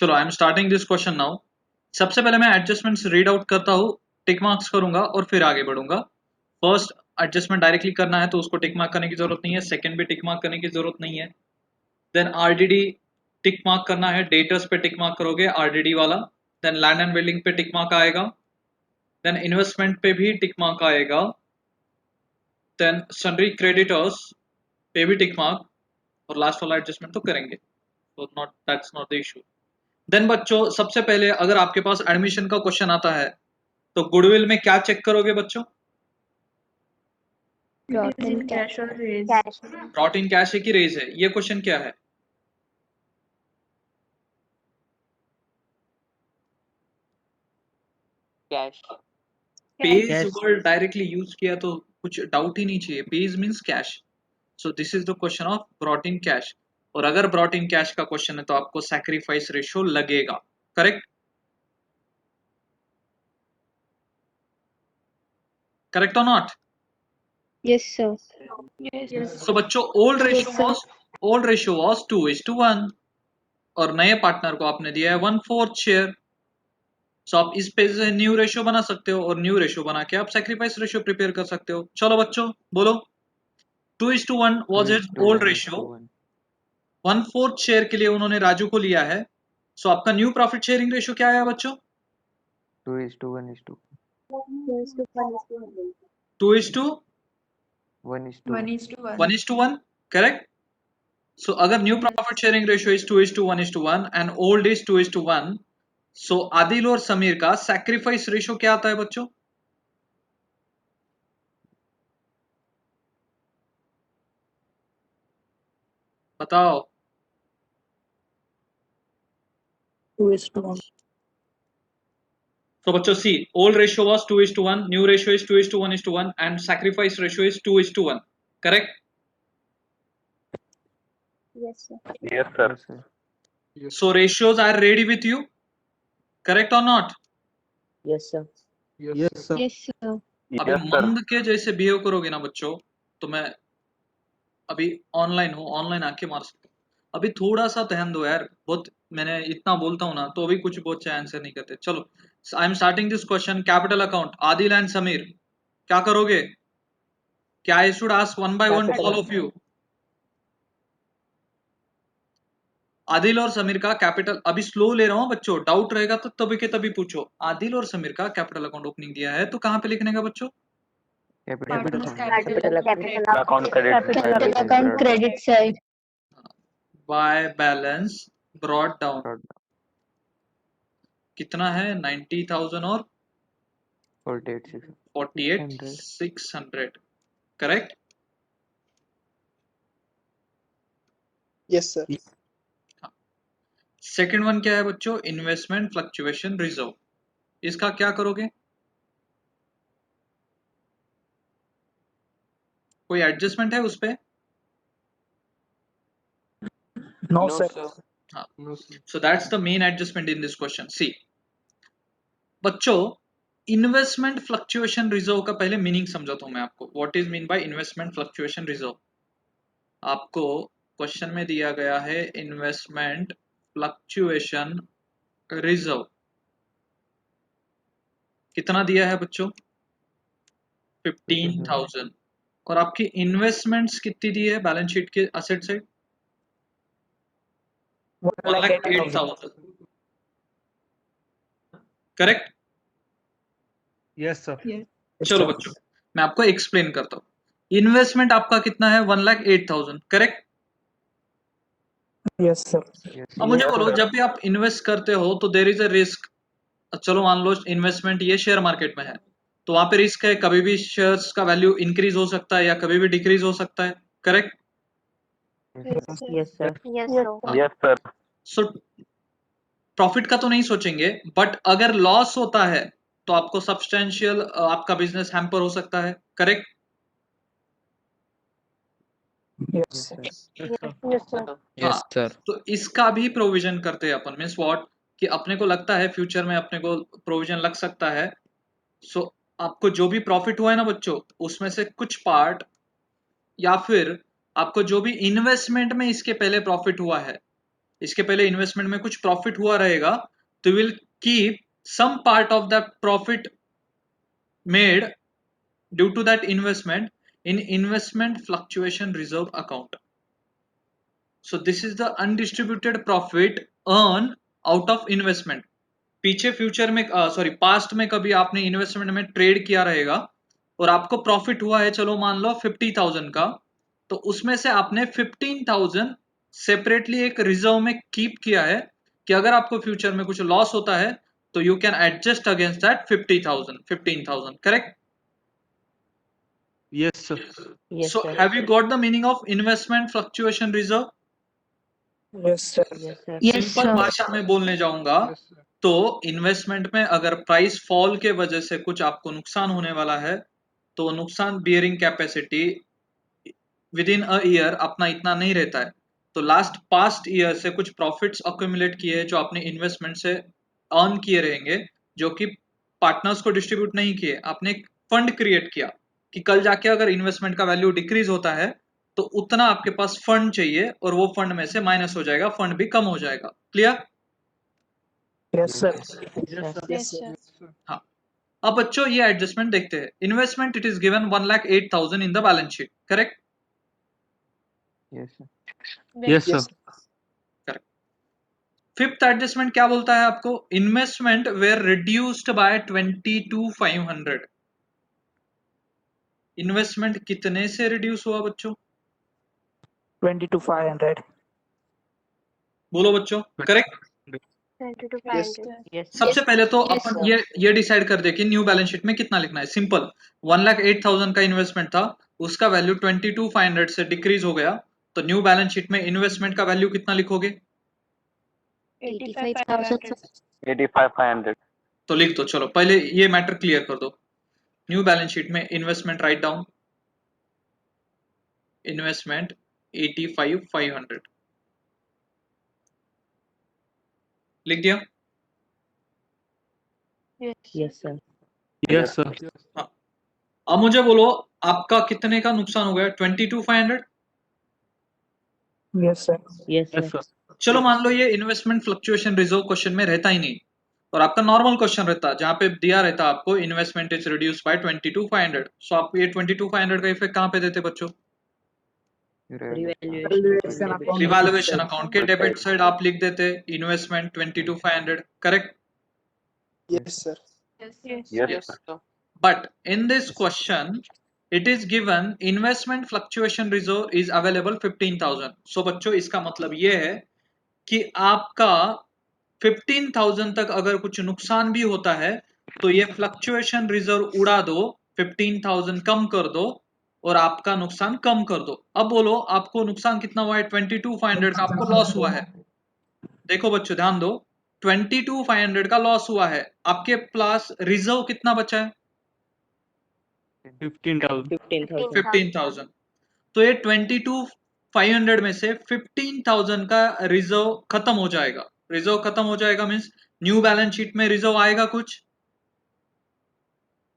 चलो I am starting this question now. सबसे पहले मैं एडजस्टमेंट्स रीड आउट करता हूँ, टिक मार्क्स करूंगा और फिर आगे बढ़ूंगा। फर्स्ट एडजस्टमेंट डायरेक्टली करना है तो उसको टिक मार्क करने की जरूरत नहीं है, सेकंड भी टिक मार्क करने की जरूरत नहीं है। देन आरडीडी टिक मार्क करना है, डेटर्स पे टिक मार्क करोगे आरडीडी वाला। देन लैंड एंड बिल्डिंग पे टिक मार्क आएगा। देन इन्वेस्टमेंट पे भी टिक मार्क आएगा। देन सन्ड्री क्रेडिटर्स पे भी टिक मार्क, और लास्ट वाला एडजस्टमेंट तो करेंगे, तो not that's not the issue. Then बच्चों सबसे पहले अगर आपके पास एडमिशन का क्वेश्चन आता है तो गुडविल में क्या चेक करोगे बच्चों? Brought in cash or raise. Brought in cash है कि रेज है, ये क्वेश्चन क्या है? Cash. Page word directly use किया तो कुछ डाउट ही नहीं चाहिए, page means cash. So this is the question of brought in cash. और अगर ब्रॉट इन कैश का क्वेश्चन है तो आपको सैक्रिफाइस रेशियो लगेगा, करेक्ट? करेक्ट और नॉट? Yes, sir. Yes. सो बच्चों ओल्ड रेशियो वाज 2:1 और नए पार्टनर को आपने दिया है 1/4 शेयर। सो आप इस पे से न्यू रेशियो बना सकते हो और न्यू रेशियो बना के आप सैक्रिफाइस रेशियो प्रिपेयर कर सकते हो। चलो बच्चों बोलो, 2:1 was is old ratio, 1/4 share के लिए उन्होंने राजू को लिया है। सो आपका न्यू प्रॉफिट शेयरिंग रेशियो क्या आया बच्चों? 2:1:2. 2:1:1, 1:1. करेक्ट? सो अगर new profit sharing ratio is 2:1:1 and old is 2:1, सो आदिल और समीर का सैक्रिफाइस रेशियो क्या आता है बच्चों? बताओ। 2:1. So बच्चों सी, old ratio was 2:1, new ratio is 2:1:1 and sacrifice ratio is 2:1, correct? Yes, sir. Yes, sir. So ratios are ready with you, correct or not? Yes, sir. Yes, sir. अभी Yes, sir. मंद के जैसे behave करोगे ना बच्चों तो मैं अभी ऑनलाइन हूँ, ऑनलाइन आके मार सकता हूँ। अभी थोड़ा सा ध्यान दो यार, बहुत मैंने इतना बोलता हूँ ना तो अभी कुछ बच्चे आंसर नहीं करते। चलो I am starting this question, capital account Adil and Sameer क्या करोगे? क्या I should ask one by one two all of you? Adil और समीर का कैपिटल, अभी स्लो ले रहा हूँ बच्चों, डाउट रहेगा तो तभी के तभी पूछो। आदिल और समीर का कैपिटल अकाउंट ओपनिंग दिया है तो कहाँ पे लिखने का बच्चों? Capital Account credit. Capital account credit side. By balance brought down कितना है? 90,000 और 48,600, correct? Yes, sir. Second one क्या है बच्चों? इन्वेस्टमेंट फ्लक्चुएशन रिजर्व, इसका क्या करोगे? कोई एडजस्टमेंट है उस पे? No, sir. हाँ, so that's the main adjustment in this question. See, बच्चों इन्वेस्टमेंट फ्लक्चुएशन रिजर्व का पहले मीनिंग समझाता हूं मैं आपको। What is mean by investment fluctuation reserve? आपको क्वेश्चन में दिया गया है इन्वेस्टमेंट फ्लक्चुएशन रिजर्व, कितना दिया है बच्चों? 15,000। और आपकी इन्वेस्टमेंट्स कितनी दी है बैलेंस शीट के asset side? 1,08,000, correct? Yes, sir. चलो बच्चों मैं आपको एक्सप्लेन करता हूँ। इन्वेस्टमेंट आपका कितना है? 1,08,000, करेक्ट? Yes, sir. अब मुझे बोलो, जब भी आप इन्वेस्ट करते हो तो देर इज अ रिस्क। चलो मान लो इन्वेस्टमेंट ये शेयर मार्केट में है तो वहां पे रिस्क है, कभी भी शेयर्स का वैल्यू इंक्रीज हो सकता है या कभी भी डिक्रीज हो सकता है, correct? Yes, sir. Yes, sir. So profit का तो नहीं सोचेंगे, बट अगर लॉस होता है तो आपको सब्सटेंशियल आपका बिजनेस हैम्पर हो सकता है, करेक्ट? Yes, sir. हाँ, तो इसका भी प्रोविजन करते हैं अपन। मीन्स व्हाट, कि अपने को लगता है फ्यूचर में अपने को प्रोविजन लग सकता है। सो आपको जो भी प्रॉफिट हुआ है ना बच्चों, उसमें से कुछ पार्ट या फिर आपको जो भी इन्वेस्टमेंट में इसके पहले प्रॉफिट हुआ है इसके पहले इन्वेस्टमेंट में कुछ प्रॉफिट हुआ रहेगा तो will keep some part of the profit made due to that investment in investment fluctuation reserve account. So this is the undistributed profit earned out of investment. पीछे फ्यूचर में पास्ट में कभी आपने इन्वेस्टमेंट में trade किया रहेगा और आपको प्रॉफिट हुआ है, चलो मान लो 50,000 का, तो उसमें से आपने 15,000 सेपरेटली एक रिजर्व में कीप किया है कि अगर आपको फ्यूचर में कुछ लॉस होता है तो you can adjust against that 15,000, correct? Yes, sir. Yes, So sir. have you got the meaning of investment fluctuation reserve? Yes, sir. Yes, sir. Yes, simple sir. भाषा में बोलने जाऊंगा Yes, sir. तो इन्वेस्टमेंट में अगर प्राइस फॉल के वजह से कुछ आपको नुकसान होने वाला है तो नुकसान bearing capacity with in a year अपना इतना नहीं रहता है, तो लास्ट पास्ट ईयर से कुछ प्रॉफिट्स अक्यूमुलेट किए जो आपने इन्वेस्टमेंट से अर्न किए रहेंगे, जो कि पार्टनर्स को डिस्ट्रीब्यूट नहीं किए, आपने एक फंड क्रिएट किया कि कल जाके अगर इन्वेस्टमेंट का वैल्यू डिक्रीज होता है तो उतना आपके पास फंड चाहिए और वो फंड में से माइनस हो जाएगा, फंड भी कम हो जाएगा। Clear? Yes, sir. Yes, sir. Yes, sir. हाँ, अब बच्चों ये एडजस्टमेंट देखते हैं। Investment it is given 1,08,000 in the balance sheet, correct? Yes, sir. Yes, sir. Correct. Fifth adjustment क्या बोलता है आपको? Investment were reduced by 22,500। Investment कितने से रिड्यूस हुआ बच्चों? 22,500. बोलो बच्चों, करेक्ट? 22,500. Yes, sir. सबसे पहले तो Yes, अपन sir. ये डिसाइड कर दे कि न्यू बैलेंस शीट में कितना लिखना है। सिंपल, 1,08,000 का इन्वेस्टमेंट था, उसका वैल्यू 22,500 से डिक्रीज हो गया, तो न्यू बैलेंस शीट में इन्वेस्टमेंट का वैल्यू कितना लिखोगे? 85,500. 85,500. तो लिख दो, चलो पहले ये मैटर क्लियर कर दो। न्यू बैलेंस शीट में इन्वेस्टमेंट राइट डाउन, इन्वेस्टमेंट 85,500 लिख दिया। Yes, sir. Yes, sir. हाँ, अब मुझे बोलो आपका कितने का नुकसान हो गया? 22,500। Yes, sir. Yes, Yes, sir. sir. चलो मान लो ये इन्वेस्टमेंट फ्लक्चुएशन रिजर्व क्वेश्चन में रहता ही नहीं और आपका नॉर्मल क्वेश्चन रहता जहां पे दिया रहता आपको इन्वेस्टमेंट इज रिड्यूस बाय 22,500। सो आप ये 22,500 का इफेक्ट कहां पे देते बच्चों? Revaluation account. रिवैल्यूएशन अकाउंट के डेबिट साइड आप लिख देते investment 22,500, correct? Yes, sir. Yes, sir. But in this question, it is given investment fluctuation reserve is available 15,000. So बच्चों इसका मतलब ये है कि आपका 15,000 तक अगर कुछ नुकसान भी होता है तो ये फ्लक्चुएशन रिजर्व उड़ा दो, 15,000 कम कर दो और आपका नुकसान कम कर दो। अब बोलो आपको नुकसान कितना हुआ है? 22,500 का आपको लॉस हुआ है। देखो बच्चों ध्यान दो, 22,500 का लॉस हुआ है, आपके पास रिजर्व कितना बचा है? 15,000. 15,000. 15,000। तो ये 22,500 में से 15,000 का रिजर्व खत्म हो जाएगा। रिजर्व खत्म हो जाएगा मीन्स न्यू बैलेंस शीट में रिजर्व आएगा कुछ?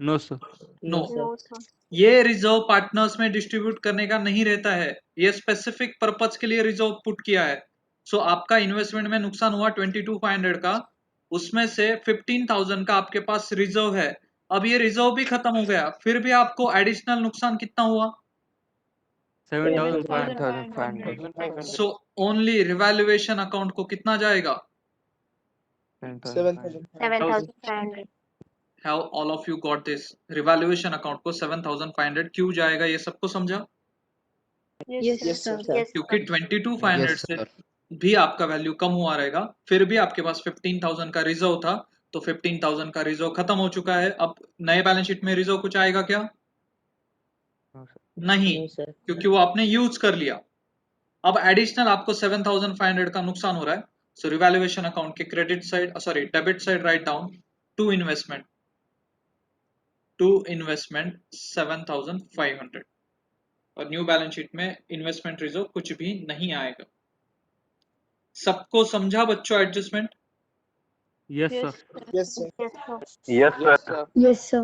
No, sir. No. No, sir. ये रिजर्व पार्टनर्स में डिस्ट्रीब्यूट करने का नहीं रहता है, ये स्पेसिफिक पर्पज के लिए रिजर्व पुट किया है। सो आपका इन्वेस्टमेंट में नुकसान हुआ 22,500 का, उसमें से 15,000 का आपके पास रिजर्व है। अब ये रिजर्व भी खत्म हो गया, फिर भी आपको एडिशनल नुकसान कितना हुआ? 7,500. 7,500. सो ओनली रिवैल्यूएशन अकाउंट को कितना जाएगा? 7,000. 7,500. Have all of you got this? Revaluation account को 7,500 क्यों जाएगा, ये सबको समझा? Yes, sir. क्योंकि 22,500 से भी आपका वैल्यू कम हुआ रहेगा, फिर भी आपके पास 15,000 का रिजर्व था, तो 15,000 का रिजर्व खत्म हो चुका है। अब नए बैलेंस शीट में रिजर्व कुछ आएगा क्या? No, sir. नहीं, No, sir. क्योंकि वो आपने यूज कर लिया। अब एडिशनल आपको 7,500 का नुकसान हो रहा है, सो रिवैल्यूएशन अकाउंट के credit side debit side write down to investment 7,500 और न्यू बैलेंस शीट में इन्वेस्टमेंट रिजर्व कुछ भी नहीं आएगा। सबको समझा बच्चों adjustment? Yes, sir. Yes, sir. Yes, sir. Yes, sir.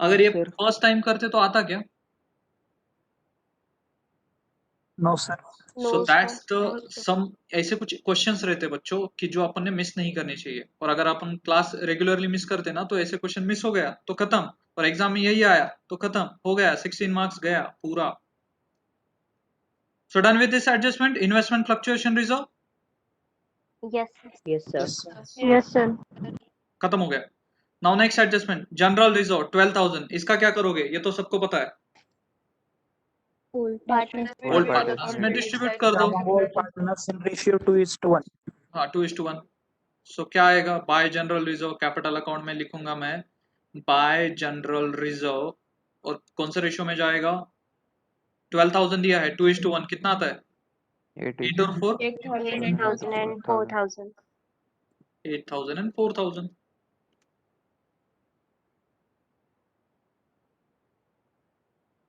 अगर ये Sir. फर्स्ट टाइम करते तो आता क्या? No, sir. No, so sir. That's the some ऐसे कुछ क्वेश्चंस रहते हैं बच्चों कि जो अपन ने मिस नहीं करने चाहिए, और अगर अपन क्लास रेगुलरली मिस करते ना तो ऐसे क्वेश्चन मिस हो गया तो खत्म, और एग्जाम में यही आया तो खत्म हो गया, 16 मार्क्स गया पूरा। So done with this adjustment, investment fluctuation reserve Yes, Yes, sir. yes, sir. खत्म हो गया। Now next adjustment, general reserve 12,000, इसका क्या करोगे, ये तो सबको पता है। Partner. ओल्ड पार्टनर्स में डिस्ट्रीब्यूट कर दो। All partners in ratio 2:1. हाँ 2:1। सो क्या आएगा, bye general reserve, capital account में लिखूंगा मैं बाय जनरल रिजर्व, और कौन से रेशियो में जाएगा, 12,000 दिया है, 2:1 कितना आता है, 8 और 4, 8,000 and 4,000. 8,000 and 4,000।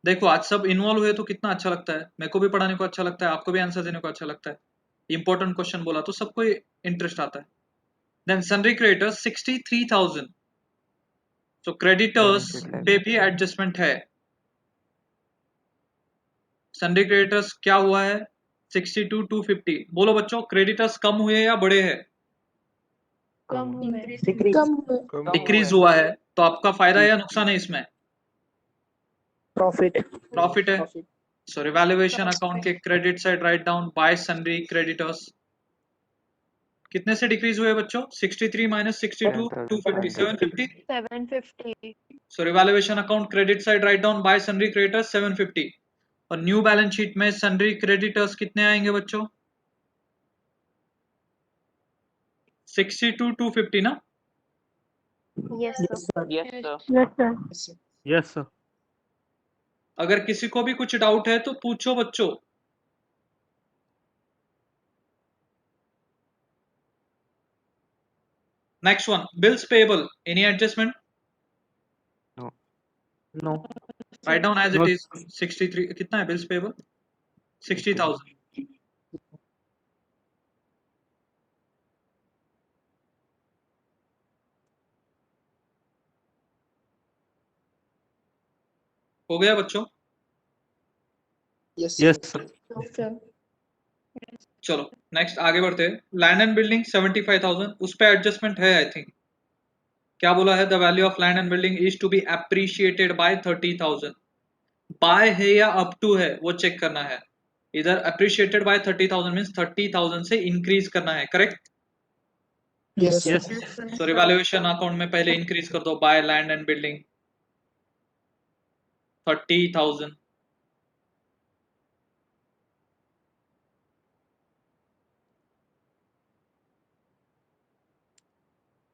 देखो आज सब इन्वॉल्व हुए तो कितना अच्छा लगता है, मेरे को भी पढ़ाने को अच्छा लगता है, आपको भी आंसर देने को अच्छा लगता है, इंपॉर्टेंट क्वेश्चन बोला तो सबको इंटरेस्ट आता है। Then sundry creditors 63,000, so creditors पे भी एडजस्टमेंट है। सनरी क्रेडिटर्स क्या हुआ है, 62,250। बोलो बच्चों, क्रेडिटर्स कम हुए या बढ़े हैं, Decrease. डिक्रीज हुआ है, तो आपका फायदा या नुकसान है इसमें, Profit. प्रॉफिट है। सो रिवैल्यूएशन अकाउंट के credit side write down by सनरी creditors, कितने से डिक्रीज हुए बच्चों, 63 minus 62, 250, 750। 750. So revaluation account credit side write down by सनरी creditors 750, और न्यू बैलेंस शीट में सनरी क्रेडिटर्स कितने आएंगे बच्चों, 62, 250 ना। Yes, sir. sir. Yes, sir. Yes, sir. Yes, sir. अगर किसी को भी कुछ डाउट है तो पूछो बच्चों। Next one, bills payable, any adjustment, No. Write down as No, it is. 63 कितना है बिल्स पेएबल, 60,000। हो गया बच्चों, Yes, yes, sir. sir. चलो नेक्स्ट आगे बढ़ते हैं। लैंड एंड बिल्डिंग 75,000, उस पे एडजस्टमेंट है आई थिंक। क्या बोला है, the value of land and building is to be appreciated by 30,000। By है या अप टू है वो चेक करना है, इधर अप्रिशिएटेड बाय 30,000 मीन्स 30,000 से इंक्रीज करना है, करेक्ट। Yes, sir. Yes, सो रिवैल्यूएशन अकाउंट में पहले इंक्रीज कर दो, बाय लैंड एंड बिल्डिंग 30,000,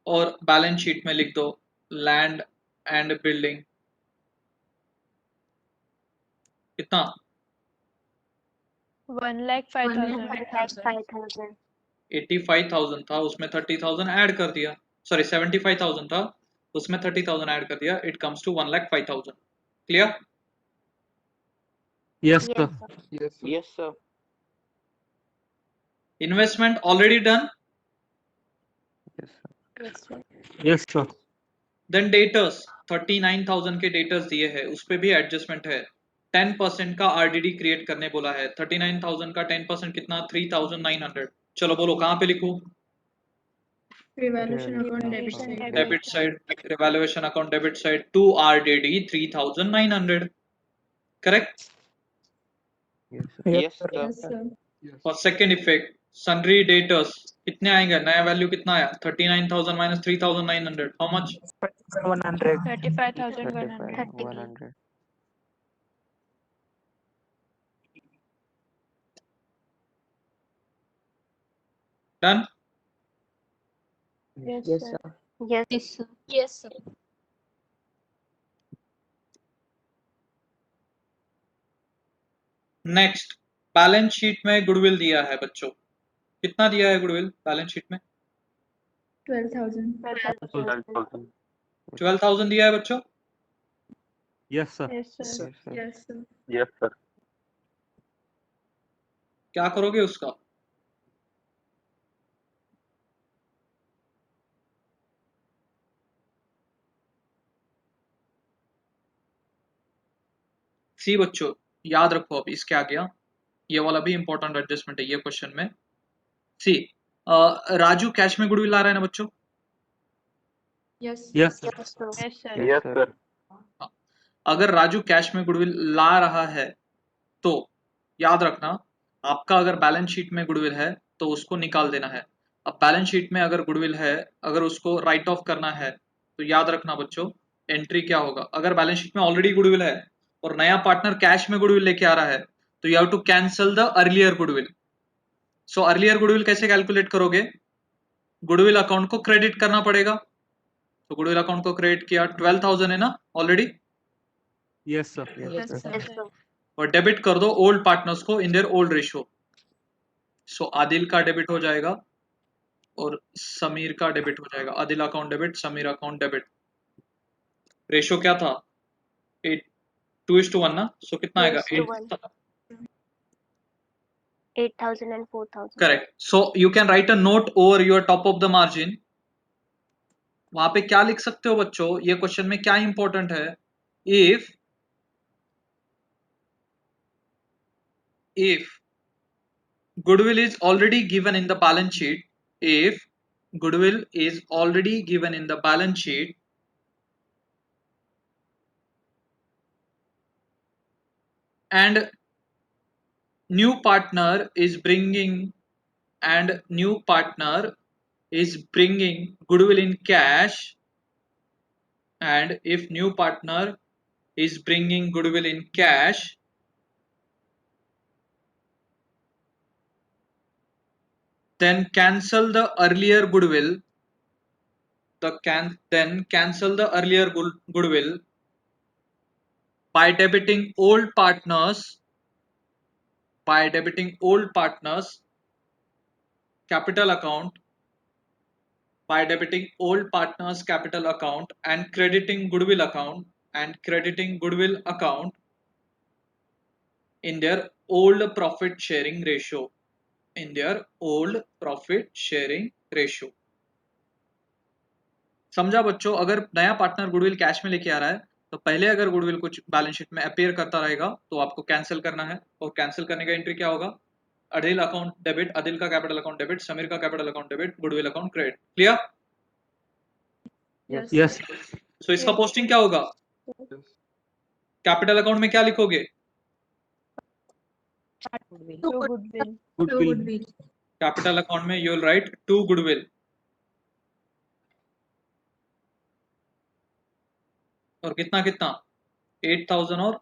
और बैलेंस शीट में लिख दो लैंड एंड बिल्डिंग कितना, 1,05,000. 85,000 था, उसमें 30,000 ऐड कर दिया, सॉरी 75,000 था, उसमें 30,000 ऐड कर दिया, it comes to 1,05,000। Clear. yes, Yes, sir. sir. Yes, sir. Investment already done. Yes, sir. Yes, sir. Then debtors 39,000 के डेटर्स दिए हैं, उस पे भी एडजस्टमेंट है। 10% का आरडीडी क्रिएट करने बोला है, 39,000 का 10% कितना, 3,900। चलो बोलो कहाँ पे लिखूं, Revaluation debit debit side, revaluation account debit side to RDD 3,900, correct. Yes, sir. और सेकेंड इफेक्ट, सनरी डेटर्स कितने आएंगे, नया वैल्यू कितना आया, 39,000 minus 3,900, how much, 100. 35,100. 100. Done. Yes, Yes, sir. sir. Yes, sir. Yes, sir. Next, balance sheet में goodwill दिया है बच्चों, कितना दिया है गुडविल बैलेंस शीट में, 12,000. 12,000. 12,000 दिया है बच्चों। Yes, sir. Yes, sir. Yes, sir. Yes, sir. Yes, sir. क्या करोगे उसका, सी बच्चों याद रखो, अब इसके आ गया ये वाला भी इंपॉर्टेंट एडजस्टमेंट है ये क्वेश्चन में। सी राजू कैश में गुडविल ला रहा है ना बच्चों? Yes. Yes, sir. Yes, sir. Yes, sir. Yes, sir. अगर राजू कैश में गुडविल ला रहा है तो याद रखना, आपका अगर बैलेंस शीट में गुडविल है तो उसको निकाल देना है। अब बैलेंस शीट में अगर गुडविल है, अगर उसको राइट ऑफ करना है तो याद रखना बच्चों, एंट्री क्या होगा। अगर बैलेंस शीट में ऑलरेडी गुडविल है और नया पार्टनर कैश में गुडविल लेके आ रहा है तो you have to cancel the earlier goodwill. So earlier goodwill कैसे कैलकुलेट करोगे? गुडविल अकाउंट को क्रेडिट करना पड़ेगा। तो गुडविल अकाउंट को क्रेडिट किया, 12,000 है ना already, Yes, sir. Yes, Yes, sir. sir. Yes, sir. और डेबिट कर दो ओल्ड पार्टनर्स को इन देयर ओल्ड रेशियो। सो आदिल का डेबिट हो जाएगा और समीर का डेबिट हो जाएगा। Adil account debit, Sameer account debit. Ratio क्या था? 2:1 ना। सो कितना आएगा? 2:1. 8,000 and 4,000. Correct. So you can write a note over your top of the margin. वहां पे क्या लिख सकते हो बच्चों, ये क्वेश्चन में क्या इंपॉर्टेंट है? if goodwill is already given in the balance sheet, if goodwill is already given in the balance sheet and new partner is bringing goodwill in cash, and if new partner is bringing goodwill in cash, then cancel the earlier goodwill. Then cancel the earlier goodwill by debiting old partners capital account, by debiting old partners capital account and crediting goodwill account in their old profit sharing ratio, समझा बच्चों? अगर नया partner goodwill cash में लेके आ रहा है तो पहले अगर गुडविल कुछ बैलेंस शीट में अपीयर करता रहेगा तो आपको कैंसिल करना है, और कैंसिल करने का एंट्री क्या होगा? अदिल अकाउंट डेबिट, अदिल का कैपिटल अकाउंट डेबिट, समीर का capital account debit, goodwill account credit. Clear? Yes. Yes. सो इसका पोस्टिंग क्या होगा? कैपिटल अकाउंट में क्या लिखोगे? Goodwill. To goodwill. Goodwill. Capital account में you will write to goodwill, और कितना कितना? 8,000 और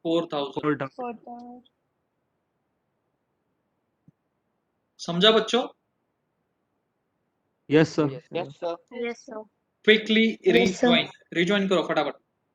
4,000। Hold on. 4,000. समझा बच्चों? Yes, sir. Yes, Yes, sir. Yes, sir. Quickly Yes, sir. Rejoin करो फटाफट।